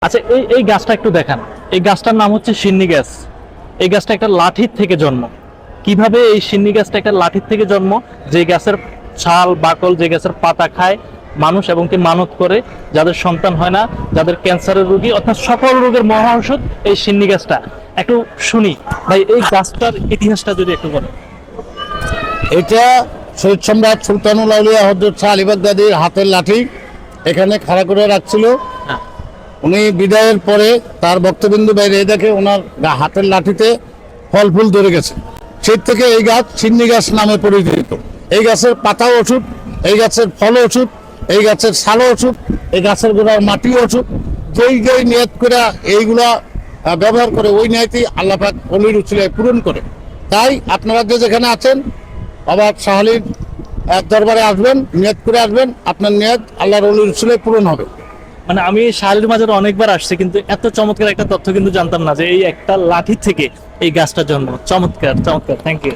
আচ্ছা, এই এই গাছটা একটু দেখান। এই গাছটার নাম হচ্ছে সিন্নি গাছ। এই গাছটা একটা লাঠির থেকে জন্ম। কিভাবে এই সিন্নি গাছটা একটা লাঠির থেকে জন্ম? যে গাছের ছাল বাকল, যে গাছের পাতা খায় মানুষ এবং কি মানত করে, যাদের সন্তান হয় না, যাদের ক্যান্সারের রোগী, অর্থাৎ সকল রোগের মহা ঔষধ এই সিন্নি গাছটা। একটু শুনি ভাই, এই গাছটার ইতিহাসটা যদি একটু বলেন। এটা শহীদ সম্রাট সুলতানুল আউলিয়া হযরত শাহ আলী বাগদাদীর হাতের লাঠি এখানে খাড়া করে রাখছিল। হ্যাঁ। উনি বিদায়ের পরে তার ভক্তবিন্দু বাইরে দেখে ওনার হাতের লাঠিতে ফল ফুল ধরে গেছে। সেই থেকে এই গাছ সিন্নি গাছ নামে পরিচিত। এই গাছের পাতা ওষুধ, এই গাছের ফল ওষুধ, এই গাছের ছাল ওষুধ, এই গাছের গোড়ার মাটি ওষুধ। যেই যেই নিয়ত করে এইগুলা ব্যবহার করে ওই নিয়তি আল্লাহ পাক অলির উছিলায় পূরণ করে। তাই আপনারা যে যেখানে আছেন বাবা শাহ আলীর দরবারে আসবেন, নিয়ত করে আসবেন, আপনার নিয়ত আল্লাহর অলির উছিলায় পূরণ হবে। মানে আমি শাহরির মাজারে অনেকবার আসছি, কিন্তু এত চমৎকার একটা তথ্য কিন্তু জানতাম না যে এই একটা লাঠি থেকে এই গাছটার জন্ম। চমৎকার চমৎকার, থ্যাংক ইউ।